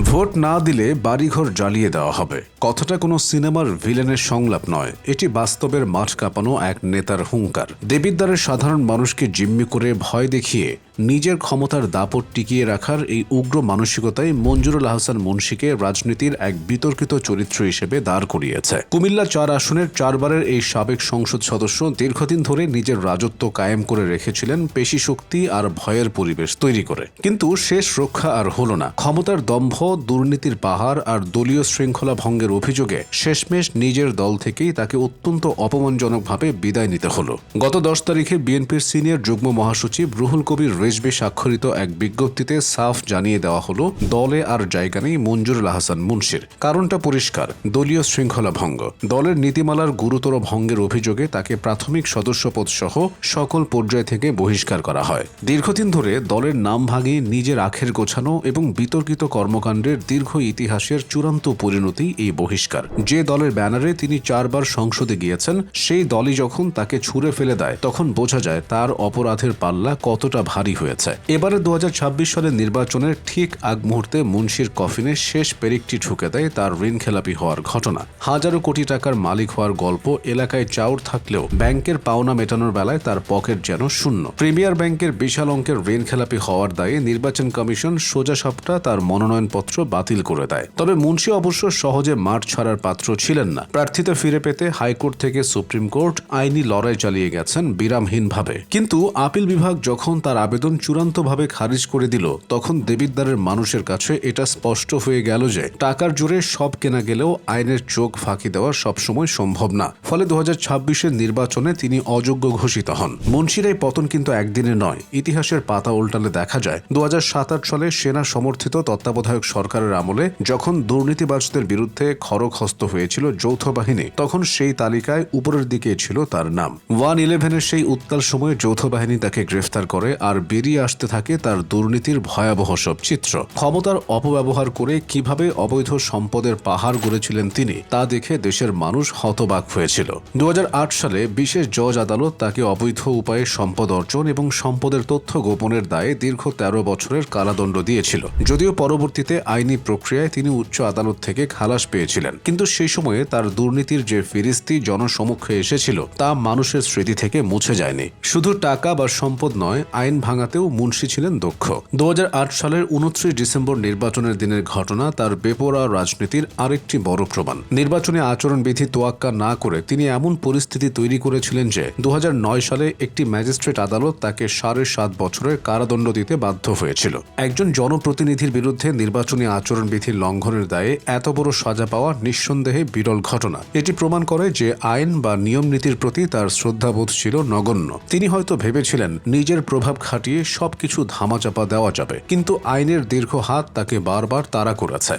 Vote না দিলে বাড়িঘর জ্বালিয়ে দেওয়া হবে, কথাটা কোনো সিনেমার ভিলেনের সংলাপ নয়, এটি বাস্তবের মাঠ কাঁপানো এক নেতার হুঙ্কার। দেবিদ্বারের সাধারণ মানুষকে জিম্মি করে ভয় দেখিয়ে নিজের ক্ষমতার দাপট টিকিয়ে রাখার এই উগ্র মানসিকতাই মঞ্জুরুল আহসান মুন্সীকে রাজনীতির এক বিতর্কিত চরিত্র হিসেবে দাঁড় করিয়েছে। কুমিল্লা ৪ আসনের ৪ বারের এই সাবেক সংসদ সদস্য দীর্ঘদিন ধরে নিজের রাজত্ব কায়েম করে রেখেছিলেন পেশি শক্তি আর ভয়ের পরিবেশ তৈরি করে। কিন্তু শেষ রক্ষা আর হলো না। ক্ষমতার দম্ভ, দুর্নীতির পাহাড় আর দলীয় শৃঙ্খলা ভঙ্গের অভিযোগে শেষমেশ নিজের দল থেকেই তাকে অত্যন্ত অপমানজনকভাবে বিদায় নিতে হলো। গত ১০ তারিখে বিএনপির সিনিয়র যুগ্ম মহাসচিব রুহুল কবির রেজভী স্বাক্ষরিত এক বিজ্ঞপ্তিতে সাফ জানিয়ে দেওয়া হলো দলে আর জায়গা নেই মঞ্জুরুল আহসান মুন্সীর। কারণটা পরিষ্কার, দলীয় শৃঙ্খলা ভঙ্গ। দলের নীতিমালার গুরুতর ভঙ্গের অভিযোগে তাকে প্রাথমিক সদস্যপদ সহ সকল পর্যায় থেকে বহিষ্কার করা হয়। দীর্ঘদিন ধরে দলের নাম ভাঙিয়ে নিজের আখের গোছানো এবং বিতর্কিত কর্মকাণ্ডের দীর্ঘ ইতিহাসের চূড়ান্ত পরিণতি এই বহিষ্কার। যে দলের ব্যানারে তিনি ৪ বার সংসদে গিয়েছেন, সেই দলই যখন তাকে ছুঁড়ে ফেলে দেয়, তখন বোঝা যায় তার অপরাধের পাল্লা কতটা ভারী হয়েছে। এবারে ২০২৬ সালের নির্বাচনের ঠিক আগ মুহূর্তে মুন্সীর কফিনে শেষ পেরেকটি ঠুকে দেয় তার ঋণখেলাপি হওয়ার ঘটনা। হাজারো কোটি টাকার মালিক হওয়ার গল্প এলাকায় চাউর থাকলেও ব্যাংকের পাওনা মেটানোর বেলায় তার পকেট যেন শূন্য। প্রিমিয়ার ব্যাংকের বিশাল অঙ্কের ঋণখেলাপি হওয়ার দায়ে নির্বাচন কমিশন সোজা সাপটা তার মনোনয়নপত্র বাতিল করে দেয়। তবে মুন্সী অবশ্য সহজে মাঠ ছাড়ার পাত্র ছিলেন না। প্রার্থিতা ফিরে পেতে হাইকোর্ট থেকে সুপ্রিম কোর্ট আইনি লড়াই চালিয়ে গেছেন বিরামহীনভাবে। কিন্তু আপিল বিভাগ যখন তার আবেদন চূড়ান্তভাবে খারিজ করে দিল, তখন দেবিদ্বারের মানুষের কাছে এটা স্পষ্ট হয়ে গেল যে টাকার জোরে সব কেনা গেলেও আইনের চোখ ফাঁকি দেওয়া সবসময় সম্ভব না। ফলে ২০২৬-এর নির্বাচনে তিনি অযোগ্য ঘোষিত হন। মুন্সীর এই পতন কিন্তু একদিনে নয়। ইতিহাসের পাতা উল্টালে দেখা যায় ২০০৭ সালে সেনা সমর্থিত তত্ত্বাবধায়ক সরকারের আমলে যখন দুর্নীতিবাজদের বিরুদ্ধে খড়গহস্ত হয়েছিল যৌথ বাহিনী, তখন সেই তালিকায় উপরের দিকে ছিল তার নাম। 1-11-এর সেই উত্তাল সময়ে যৌথ বাহিনী তাকে গ্রেফতার করে আর বেরিয়ে আসতে থাকে তার দুর্নীতির ভয়াবহ সব চিত্র। ক্ষমতার অপব্যবহার করে কিভাবে অবৈধ সম্পদের পাহাড় গড়েছিলেন তিনি, তা দেখে দেশের মানুষ হতবাক হয়েছিল। ২০০৮ সালে বিশেষ জজ আদালত তাকে অবৈধ উপায়ে সম্পদ অর্জন এবং সম্পদের তথ্য গোপনের দায়ে দীর্ঘ ১৩ বছরের কারাদণ্ড দিয়েছিল। যদিও পরবর্তীতে আইনি প্রক্রিয়ায় তিনি উচ্চ আদালত থেকে খালাস পেয়েছিলেন, কিন্তু সেই সময়ে তার দুর্নীতির যে ফিরিস্তি জনসমক্ষে এসেছিল তা মানুষের স্মৃতি থেকে মুছে যায়নি। শুধু টাকা বা সম্পদ নয়, আইন ভাঙাতেও মুন্সী ছিলেন দক্ষ। ২০০৮ সালের ২৯ ডিসেম্বর নির্বাচনের দিনের ঘটনা তার বেপরোয়া রাজনীতির আরেকটি বড় প্রমাণ। নির্বাচনী আচরণবিধি তোয়াক্কা না করে তিনি এমন পরিস্থিতি তৈরি করেছিলেন যে ২০০৯ সালে একটি ম্যাজিস্ট্রেট আদালত তাকে ৭.৫ বছরের কারাদণ্ড দিতে বাধ্য হয়েছিল। একজন জনপ্রতিনিধির বিরুদ্ধে নির্বাচনী আচরণবিধির লঙ্ঘনের দায়ে এত বড় সাজা পাওয়া নিঃসন্দেহে বিরল ঘটনা। এটি প্রমাণ করে যে আইন বা নিয়ম নীতির প্রতি তার শ্রদ্ধাবোধ ছিল নগণ্য। তিনি হয়তো ভেবেছিলেন নিজের প্রভাব খাটিয়ে সবকিছু ধামাচাপা দেওয়া যাবে, কিন্তু আইনের দীর্ঘ হাত তাকে বারবার তাড়া করেছে।